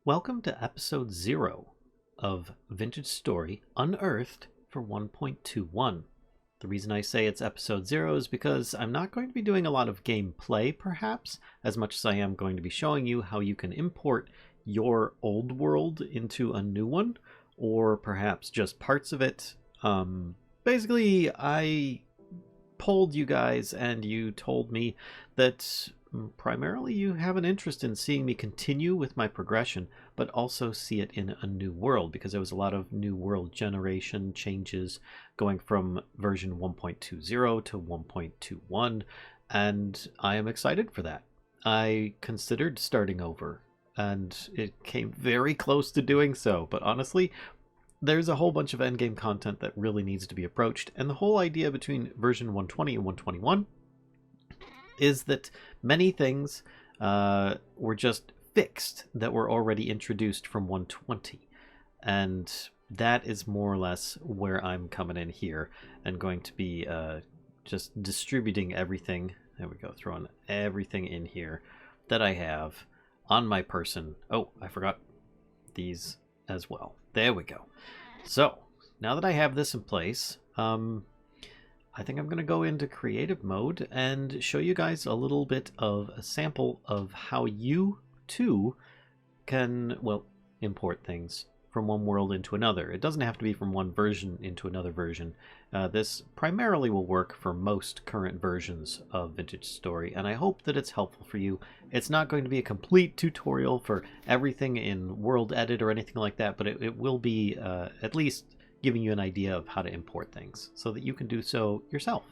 Welcome to episode 0 of Vintage Story Unearthed for 1.21. The reason I say it's episode 0 is because I'm not going to be doing a lot of gameplay, perhaps, as much as I am going to be showing you how you can import your old world into a new one, or perhaps just parts of it. Basically, I polled you guys and you told me that primarily you have an interest in seeing me continue with my progression, but also see it in a new world, because there was a lot of new world generation changes going from version 1.20 to 1.21, and I am excited for that. I considered starting over, and it came very close to doing so, but honestly, there's a whole bunch of endgame content that really needs to be approached, and the whole idea between version 120 and 121 is that many things were just fixed that were already introduced from 120, and that is more or less where I'm coming in here and going to be just distributing everything. There we go, throwing everything in here that I have on my person. Oh, I forgot these as well. There we go. So now that I have this in place, I think I'm going to go into creative mode and show you guys a little bit of a sample of how you too can, well, import things from one world into another. It doesn't have to be from one version into another version. This primarily will work for most current versions of Vintage Story, and I hope that it's helpful for you. It's not going to be a complete tutorial for everything in World Edit or anything like that, but it will be at least giving you an idea of how to import things so that you can do so yourself.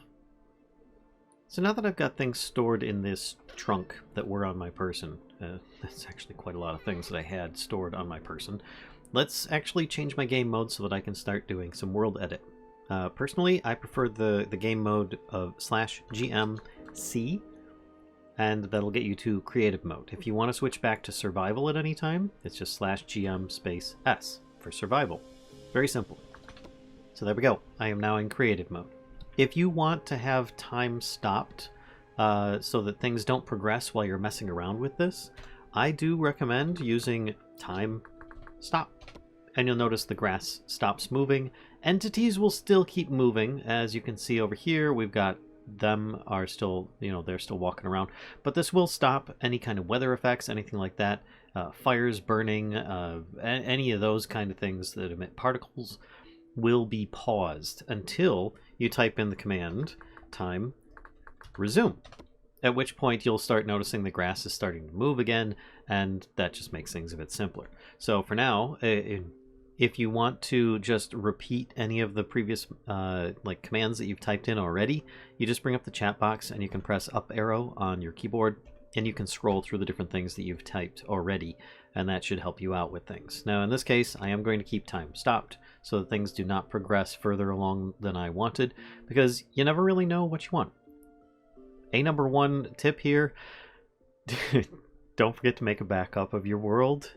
So now that I've got things stored in this trunk that were on my person, that's actually quite a lot of things that I had stored on my person, let's actually change my game mode so that I can start doing some world edit. Personally, I prefer the game mode of /GMC, and that'll get you to creative mode. If you want to switch back to survival at any time, it's just /GM space S for survival. Very simple. So there we go. I am now in creative mode. If you want to have time stopped so that things don't progress while you're messing around with this, I do recommend using time stop. And you'll notice the grass stops moving. Entities will still keep moving. As you can see over here, we've got them are still, they're still walking around. But this will stop any kind of weather effects, anything like that. Fires burning, any of those kind of things that emit particles will be paused until you type in the command time resume, at which point you'll start noticing the grass is starting to move again, and that just makes things a bit simpler. So for now, if you want to just repeat any of the previous like commands that you've typed in already, you just bring up the chat box and you can press up arrow on your keyboard and you can scroll through the different things that you've typed already, and that should help you out with things. Now in this case, I am going to keep time stopped so that things do not progress further along than I wanted, because you never really know what you want. A number one tip here, don't forget to make a backup of your world.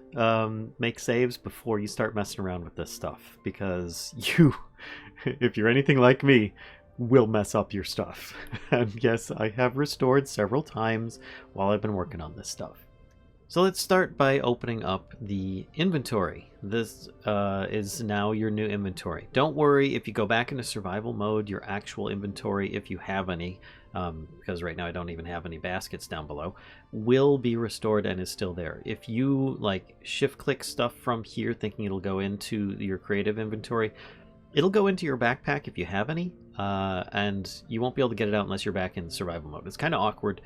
Make saves before you start messing around with this stuff, because you, if you're anything like me, will mess up your stuff. And yes, I have restored several times while I've been working on this stuff. So let's start by opening up the inventory. This is now your new inventory. Don't worry if you go back into survival mode, your actual inventory, if you have any, because right now I don't even have any baskets down below, will be restored and is still there. If you like shift click stuff from here thinking it'll go into your creative inventory, it'll go into your backpack if you have any, and you won't be able to get it out unless you're back in survival mode. It's kind of awkward.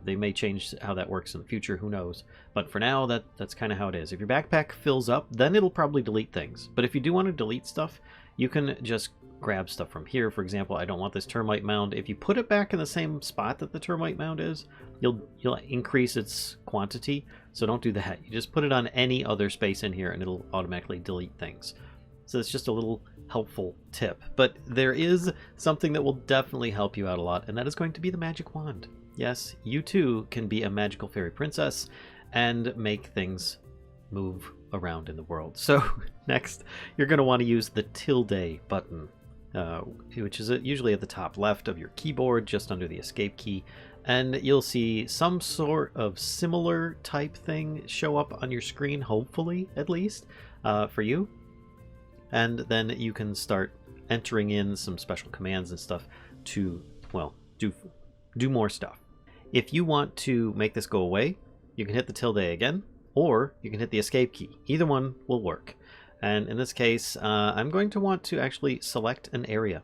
They may change how that works in the future, who knows. But for now, that's kind of how it is. If your backpack fills up, then it'll probably delete things. But if you do want to delete stuff, you can just grab stuff from here. For example, I don't want this termite mound. If you put it back in the same spot that the termite mound is, you'll increase its quantity. So don't do that. You just put it on any other space in here and it'll automatically delete things. So it's just a little helpful tip. But there is something that will definitely help you out a lot, and that is going to be the magic wand. Yes, you too can be a magical fairy princess and make things move around in the world. So next, you're going to want to use the tilde button, which is usually at the top left of your keyboard, just under the escape key. and you'll see some sort of similar type thing show up on your screen, hopefully, at least, for you. And then you can start entering in some special commands and stuff to, well, do more stuff. If you want to make this go away, you can hit the tilde again, or you can hit the escape key. Either one will work. And in this case, I'm going to want to actually select an area.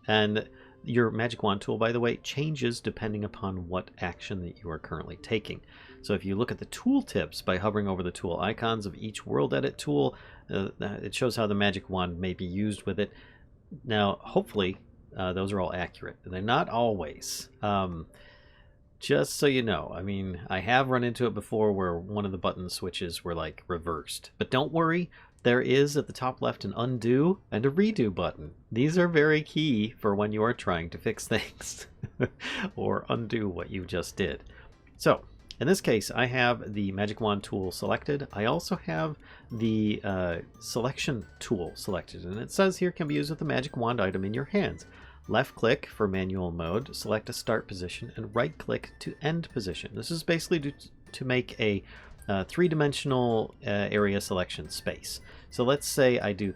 And your magic wand tool, by the way, changes depending upon what action that you are currently taking. So if you look at the tooltips by hovering over the tool icons of each world edit tool, it shows how the magic wand may be used with it. Now, hopefully, those are all accurate. They're not always. Just so you know, I mean, I have run into it before where one of the button switches were like reversed. But don't worry, there is at the top left an undo and a redo button. These are very key for when you are trying to fix things or undo what you just did. So in this case, I have the magic wand tool selected. I also have the selection tool selected, and it says here can be used with the magic wand item in your hands. Left click for manual mode, select a start position, and right click to end position. This is basically to make a three-dimensional area selection space. So let's say I do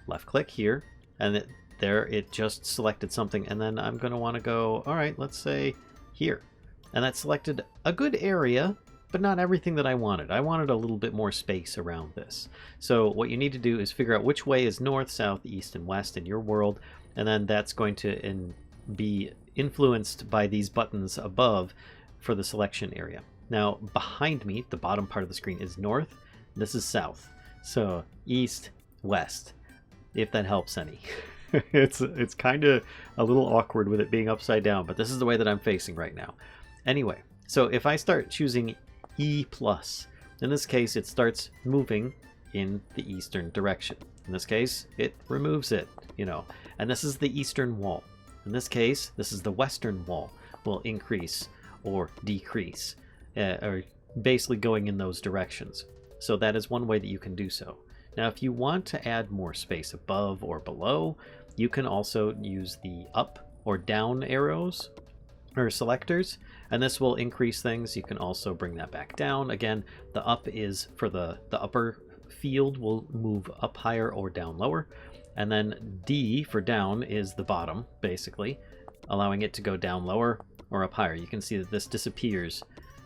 left click here, and it just selected something, and then I'm going to want to go, all right, let's say here. And that selected a good area, but not everything that I wanted. I wanted a little bit more space around this. So what you need to do is figure out which way is north, south, east, and west in your world, and then that's going to be influenced by these buttons above for the selection area. Now, behind me, the bottom part of the screen is north. This is south. So east, west, if that helps any. It's kind of a little awkward with it being upside down, but this is the way that I'm facing right now. Anyway, so if I start choosing E+, in this case, it starts moving in the eastern direction. In this case, it removes it, you know, and this is the eastern wall. In this case, this is the western wall, will increase or decrease, or basically going in those directions. So that is one way that you can do so. Now, if you want to add more space above or below, you can also use the up or down arrows or selectors, and this will increase things. You can also bring that back down. Again, the up is for the upper field will move up higher or down lower, and then D for down is the bottom, basically, allowing it to go down lower or up higher. You can see that this disappears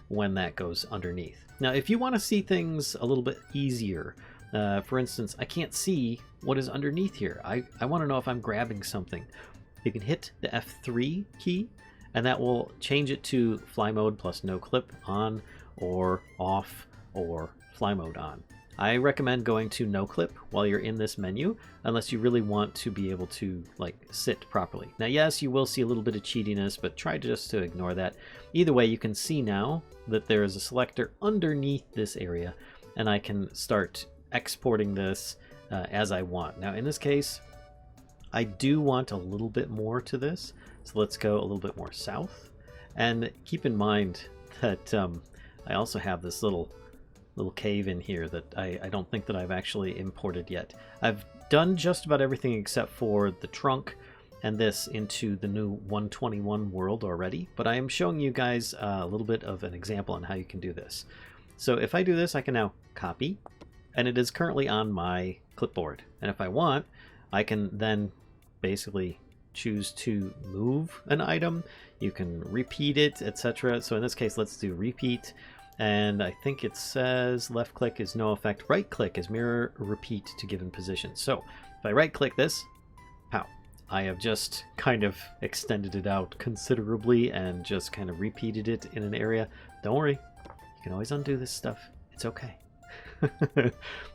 when that goes underneath. Now, if you want to see things a little bit easier, for instance, I can't see what is underneath here. I want to know if I'm grabbing something. You can hit the F3 key, and that will change it to fly mode plus no clip on or off or fly mode on. I recommend going to no clip while you're in this menu, unless you really want to be able to like sit properly. Now, yes, you will see a little bit of cheatiness, but try just to ignore that. Either way, you can see now that there is a selector underneath this area, and I can start exporting this as I want. Now, in this case, I do want a little bit more to this, so let's go a little bit more south. And keep in mind that I also have this little cave in here that I don't think that I've actually imported yet. I've done just about everything except for the trunk and this into the new 121 world already, but I am showing you guys a little bit of an example on how you can do this. So if I do this, I can now copy, and it is currently on my clipboard. And if I want, I can then basically choose to move an item. You can repeat it, etc. So in this case, let's do repeat. And I think it says left click is no effect, right click is mirror repeat to given position. So if I right click this, pow, I have just kind of extended it out considerably and just kind of repeated it in an area. Don't worry, you can always undo this stuff. It's okay.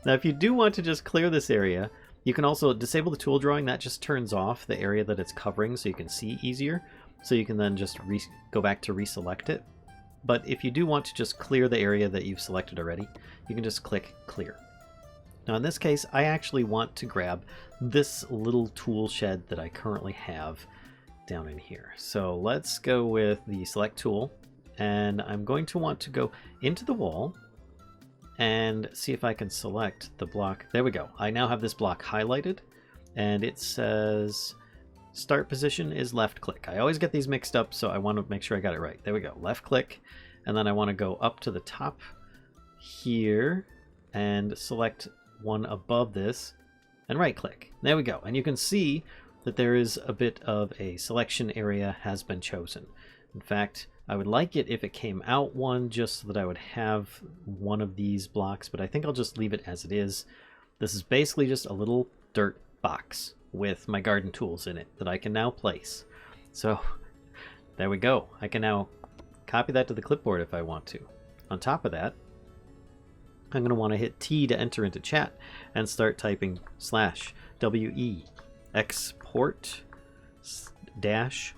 Now, if you do want to just clear this area, you can also disable the tool drawing. That just turns off the area that it's covering so you can see easier. So you can then just go back to reselect it. But if you do want to just clear the area that you've selected already, you can just click clear. Now in this case, I actually want to grab this little tool shed that I currently have down in here. So let's go with the select tool, and I'm going to want to go into the wall and see if I can select the block. There we go. I now have this block highlighted, and it says start position is left click. I always get these mixed up, so I want to make sure I got it right. There we go, left click, and then I want to go up to the top here and select one above this and right click. There we go, and you can see that there is a bit of a selection area has been chosen. In fact, I would like it if it came out one, just so that I would have one of these blocks, but I think I'll just leave it as it is. This is basically just a little dirt box with my garden tools in it that I can now place. So there we go. I can now copy that to the clipboard if I want to. On top of that, I'm going to want to hit T to enter into chat and start typing /WE export dash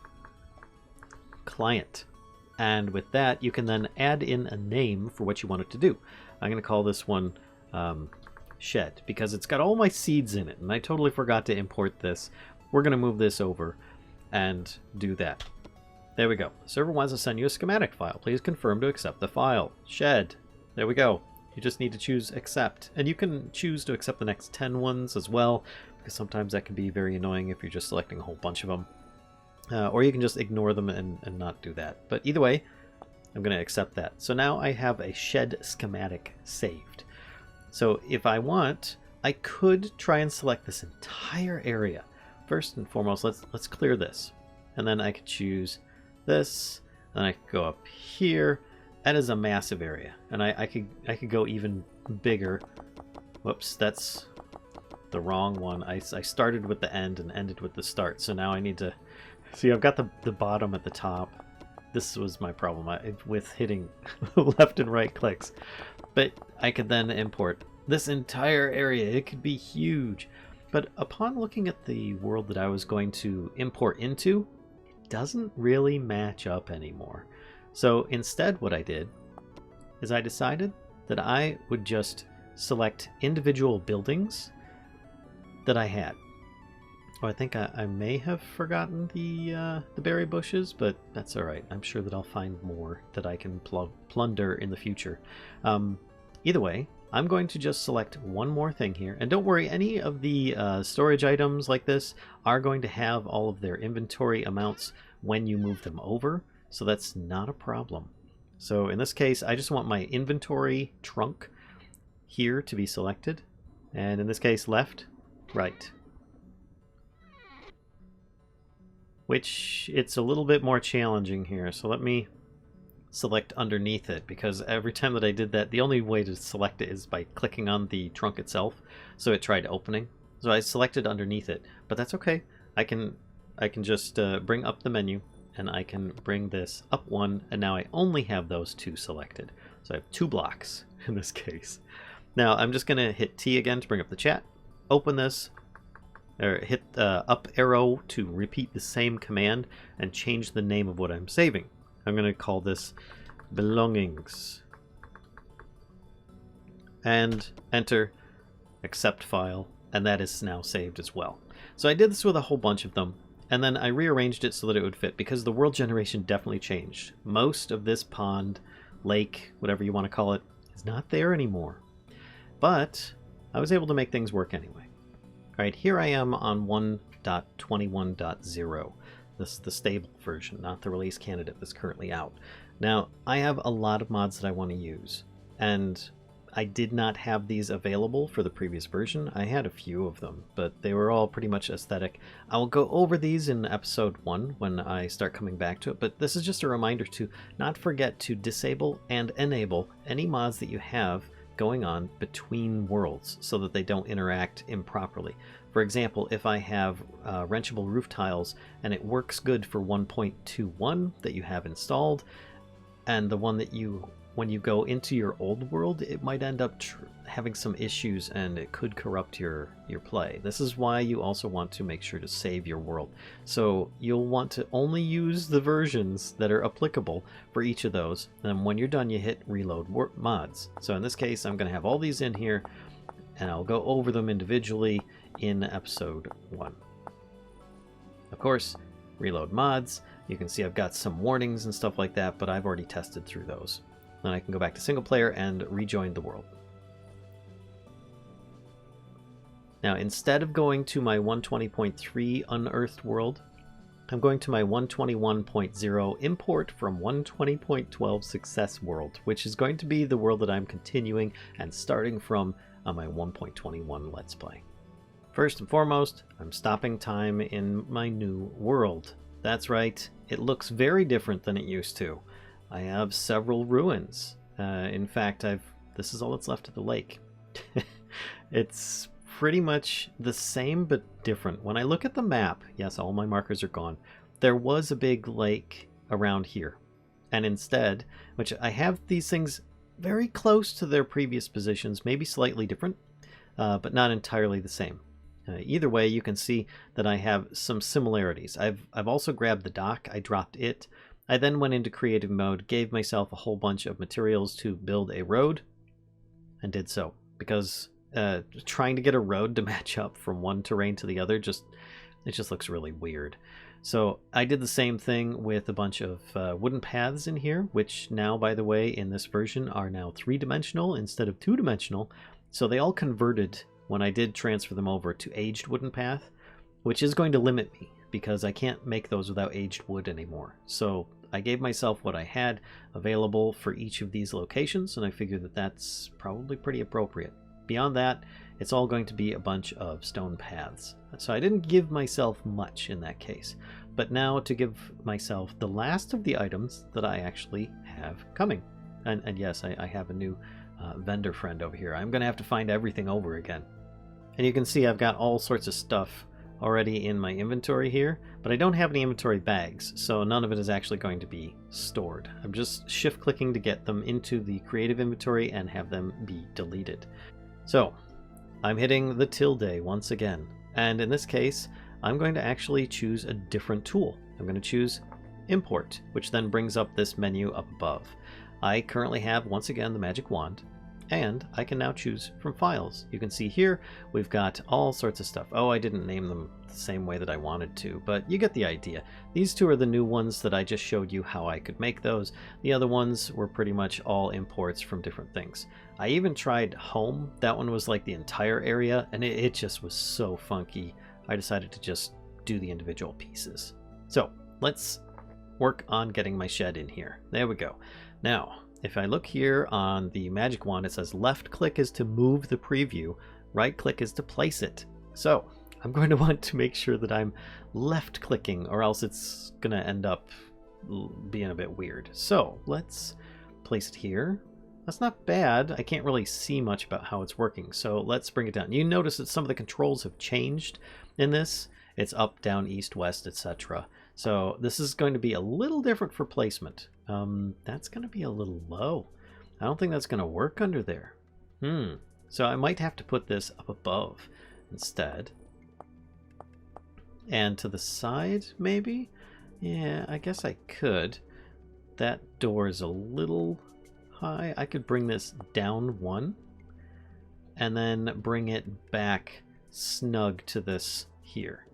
client. And with that, you can then add in a name for what you want it to do. I'm going to call this one shed, because it's got all my seeds in it, and I totally forgot to import this. We're going to move this over and do that. There we go. The server wants to send you a schematic file. Please confirm to accept the file. Shed. There we go. You just need to choose accept. And you can choose to accept the next 10 ones as well, because sometimes that can be very annoying if you're just selecting a whole bunch of them. Or you can just ignore them and not do that. But either way, I'm going to accept that. So now I have a shed schematic saved. So if I want, I could try and select this entire area. First and foremost, let's clear this. And then I could choose this, and I could go up here. That is a massive area. And I could go even bigger. Whoops, that's the wrong one. I started with the end and ended with the start. So now I need to... See, I've got the bottom at the top. This was my problem with hitting left and right clicks. But I could then import this entire area. It could be huge. But upon looking at the world that I was going to import into, it doesn't really match up anymore. So instead what I did is I decided that I would just select individual buildings that I had. Oh, I think I may have forgotten the berry bushes, but that's all right. I'm sure that I'll find more that I can plunder in the future. Either way, I'm going to just select one more thing here. And don't worry, any of the storage items like this are going to have all of their inventory amounts when you move them over, so that's not a problem. So in this case, I just want my inventory trunk here to be selected. And in this case, left, right. Which it's a little bit more challenging here. So let me select underneath it, because every time that I did that, the only way to select it is by clicking on the trunk itself. So it tried opening. So I selected underneath it, but that's okay. I can just bring up the menu, and I can bring this up one, and now I only have those two selected. So I have 2 blocks in this case. Now I'm just gonna hit T again to bring up the chat, open this, or hit up arrow to repeat the same command and change the name of what I'm saving. I'm going to call this belongings. And enter, accept file, and that is now saved as well. So I did this with a whole bunch of them, and then I rearranged it so that it would fit, because the world generation definitely changed. Most of this pond, lake, whatever you want to call it, is not there anymore. But I was able to make things work anyway. Alright, here I am on 1.21.0. This is the stable version, not the release candidate that's currently out. Now, I have a lot of mods that I want to use, and I did not have these available for the previous version. I had a few of them, but they were all pretty much aesthetic. I will go over these in episode 1 when I start coming back to it, but this is just a reminder to not forget to disable and enable any mods that you have going on between worlds so that they don't interact improperly. For example, if I have wrenchable roof tiles and it works good for 1.21 that you have installed, and the one that when you go into your old world, it might end up having some issues and it could corrupt your play. This is why you also want to make sure to save your world. So you'll want to only use the versions that are applicable for each of those. And when you're done, you hit reload mods. So in this case, I'm going to have all these in here, and I'll go over them individually in episode 1. Of course, reload mods. You can see I've got some warnings and stuff like that, but I've already tested through those. Then I can go back to single player and rejoin the world. Now, instead of going to my 120.3 unearthed world, I'm going to my 121.0 import from 120.12 success world, which is going to be the world that I'm continuing and starting from on my 1.21 Let's Play. First and foremost, I'm stopping time in my new world. That's right, it looks very different than it used to. I have several ruins. In fact, this is all that's left of the lake. It's pretty much the same but different. When I look at the map, yes, all my markers are gone. There was a big lake around here. And instead, which I have these things very close to their previous positions, maybe slightly different, but not entirely the same. Either way, you can see that I have some similarities. I've also grabbed the dock. I dropped it. I then went into creative mode, gave myself a whole bunch of materials to build a road, and did so. Because trying to get a road to match up from one terrain to the other, it just looks really weird. So I did the same thing with a bunch of wooden paths in here, which now, by the way, in this version are now 3-dimensional instead of 2-dimensional. So they all converted when I did transfer them over to aged wooden path, which is going to limit me because I can't make those without aged wood anymore. So I gave myself what I had available for each of these locations, and I figured that that's probably pretty appropriate. Beyond that, it's all going to be a bunch of stone paths. So I didn't give myself much in that case. But now to give myself the last of the items that I actually have coming. And yes, I have a new vendor friend over here. I'm going to have to find everything over again. And you can see I've got all sorts of stuff already in my inventory here, but I don't have any inventory bags, so none of it is actually going to be stored. I'm just shift clicking to get them into the creative inventory and have them be deleted. So I'm hitting the tilde once again, and in this case I'm going to actually choose a different tool. I'm going to choose import, which then brings up this menu up above. I currently have once again the magic wand, and I can now choose from files. You can see here we've got all sorts of stuff. Oh, I didn't name them the same way that I wanted to, but you get the idea. These two are the new ones that I just showed you how I could make those. The other ones were pretty much all imports from different things. I even tried home. That one was like the entire area, and it just was so funky. I decided to just do the individual pieces. So let's work on getting my shed in here. There we go. Now, if I look here on the magic wand, it says left click is to move the preview, right click is to place it. So I'm going to want to make sure that I'm left clicking, or else it's going to end up being a bit weird. So let's place it here. That's not bad. I can't really see much about how it's working, so let's bring it down. You notice that some of the controls have changed in this. It's up, down, east, west, etc. So this is going to be a little different for placement. That's going to be a little low. I don't think that's going to work under there. So I might have to put this up above instead. And to the side, maybe? Yeah, I guess I could. That door is a little high. I could bring this down one and then bring it back snug to this here.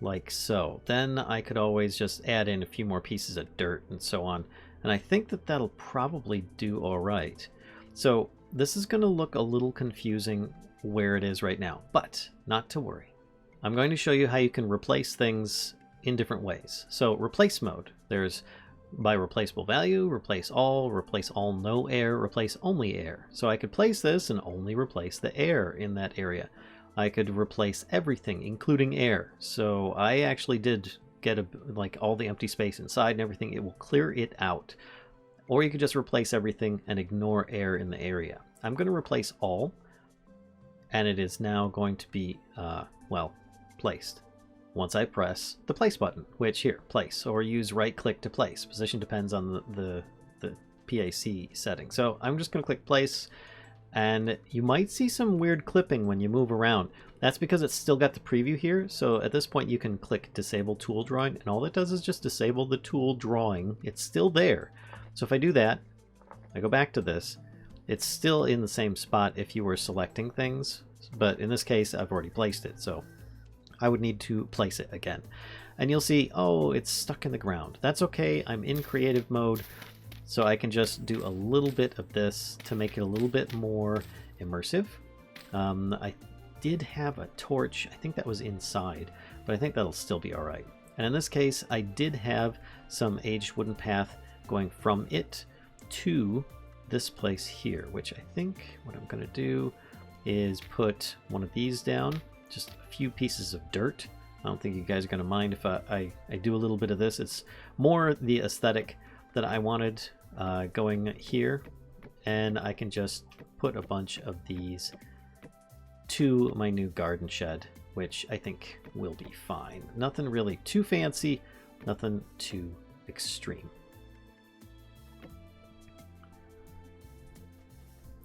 Like so. Then I could always just add in a few more pieces of dirt and so on. And I think that that'll probably do all right. So this is going to look a little confusing where it is right now, but not to worry. I'm going to show you how you can replace things in different ways. So replace mode. There's by replaceable value, replace all no air, replace only air. So I could place this and only replace the air in that area. I could replace everything, including air. So I actually did get like all the empty space inside and everything. It will clear it out. Or you could just replace everything and ignore air in the area. I'm going to replace all, and it is now going to be, well, placed. Once I press the place button, which here, place, or use right click to place. Position depends on the PAC setting. So I'm just going to click place. And you might see some weird clipping when you move around. That's because it's still got the preview here. So at this point you can click disable tool drawing, and all it does is just disable the tool drawing. It's still there. So if I do that, I go back to this, it's still in the same spot if you were selecting things, but in this case I've already placed it, so I would need to place it again. And you'll see, oh, it's stuck in the ground. That's okay, I'm in creative mode. So I can just do a little bit of this to make it a little bit more immersive. I did have a torch. I think that was inside, but I think that'll still be all right. And in this case, I did have some aged wooden path going from it to this place here, which I think what I'm going to do is put one of these down, just a few pieces of dirt. I don't think you guys are going to mind if I do a little bit of this. It's more the aesthetic that I wanted going here, and I can just put a bunch of these to my new garden shed, which I think will be fine. Nothing really too fancy, nothing too extreme.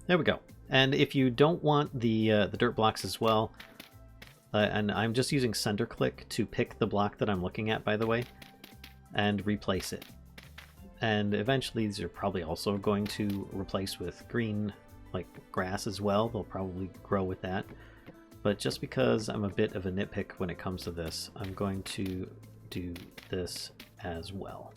There we go. And if you don't want the dirt blocks as well, and I'm just using center click to pick the block that I'm looking at, by the way, and replace it. And eventually these are probably also going to replace with green, like grass as well. They'll probably grow with that. But just because I'm a bit of a nitpick when it comes to this, I'm going to do this as well.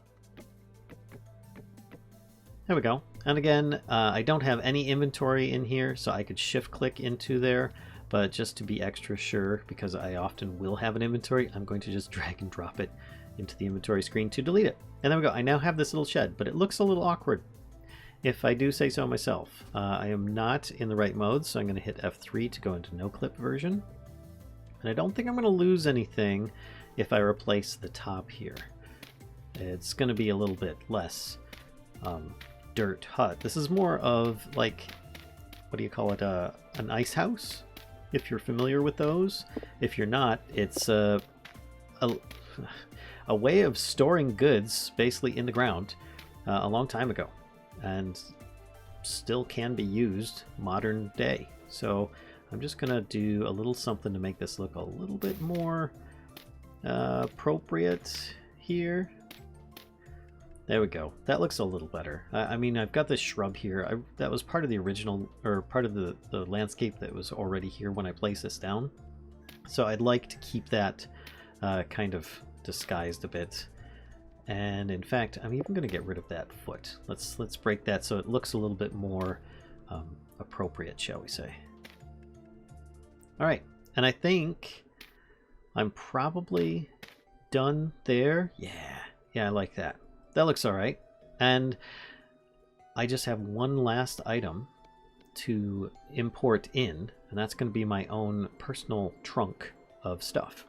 There we go. And again, I don't have any inventory in here, so I could shift click into there. But just to be extra sure, because I often will have an inventory, I'm going to just drag and drop it into the inventory screen to delete it. And there we go. I now have this little shed, but it looks a little awkward, if I do say so myself. I am not in the right mode, so I'm going to hit F3 to go into no clip version. And I don't think I'm going to lose anything if I replace the top here. It's going to be a little bit less dirt hut. This is more of like, what do you call it, an ice house, if you're familiar with those. If you're not, it's a way of storing goods basically in the ground a long time ago, and still can be used modern day. So I'm just gonna do a little something to make this look a little bit more appropriate here. There we go. That looks a little better. I mean, I've got this shrub here. That was part of the original, or part of the landscape that was already here when I placed this down. So I'd like to keep that kind of disguised a bit. And in fact, I'm even going to get rid of that foot. Let's break that so it looks a little bit more appropriate, shall we say. All right, and I think I'm probably done there. Yeah, I like that. That looks all right. And I just have one last item to import in, and that's going to be my own personal trunk of stuff.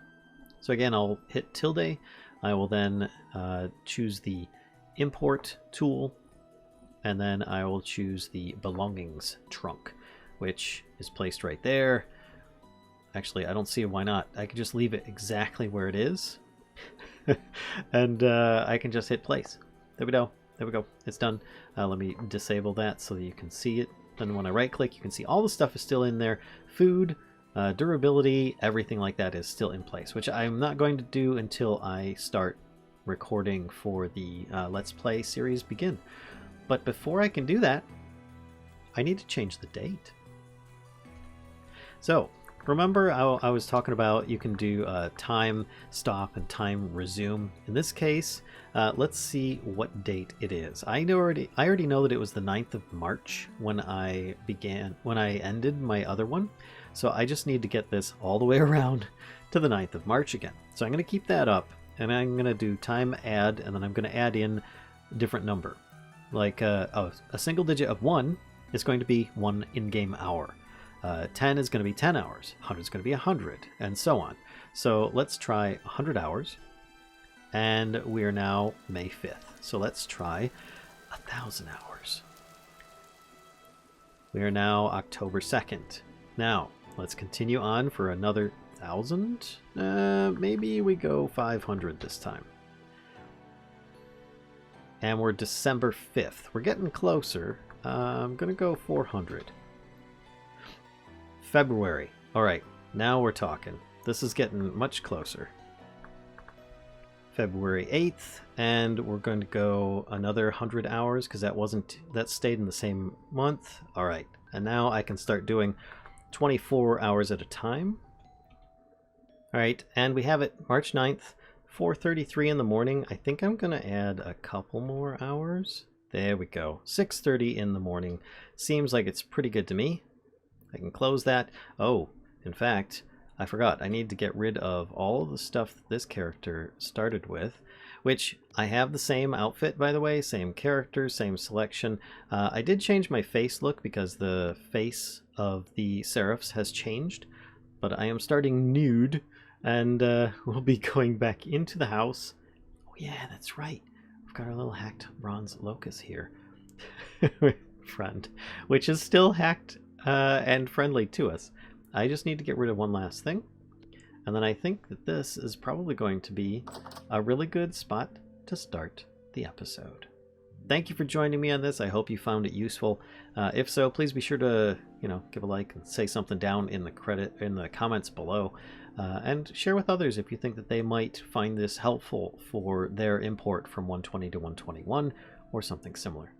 So again, I'll hit tilde. I will then choose the import tool, and then I will choose the belongings trunk, which is placed right there. Actually, I don't see why not. I can just leave it exactly where it is. And I can just hit place. There we go. There we go. It's done. Let me disable that so that you can see it. Then when I right click, you can see all the stuff is still in there. Food, durability, everything like that is still in place, which I'm not going to do until I start recording for the Let's Play series Begin. But before I can do that, I need to change the date. So remember I was talking about you can do time stop and time resume. In this case, let's see what date it is. I already know that it was the 9th of March when I ended my other one. So I just need to get this all the way around to the 9th of March again. So I'm going to keep that up, and I'm going to do time add, and then I'm going to add in a different number. Like a single digit of 1 is going to be 1 in-game hour. 10 is going to be 10 hours, 100 is going to be 100, and so on. So let's try 100 hours, and we are now May 5th. So let's try 1,000 hours. We are now October 2nd. Now, let's continue on for another 1,000. Maybe we go 500 this time. And we're December 5th. We're getting closer. I'm going to go 400. February. All right, now we're talking. This is getting much closer. February 8th, and we're going to go another 100 hours because that stayed in the same month. All right, and now I can start doing 24 hours at a time. All right, and we have it March 9th, 4:33 in the morning. I think I'm going to add a couple more hours. There we go, 6:30 in the morning. Seems like it's pretty good to me. I can close that. Oh, In fact, I forgot. I need to get rid of all of the stuff that this character started with, which I have the same outfit, by the way, same character, same selection. I did change my face look because the face of the Seraphs has changed, but I am starting nude, and we'll be going back into the house. Oh yeah, that's right. We've got our little hacked bronze locust here. Friend, which is still hacked and friendly to us. I just need to get rid of one last thing, and then I think that this is probably going to be a really good spot to start the episode. Thank you for joining me on this. I hope you found it useful. If so, please be sure to, give a like and say something down in the comments below, and share with others if you think that they might find this helpful for their import from 120 to 121 or something similar.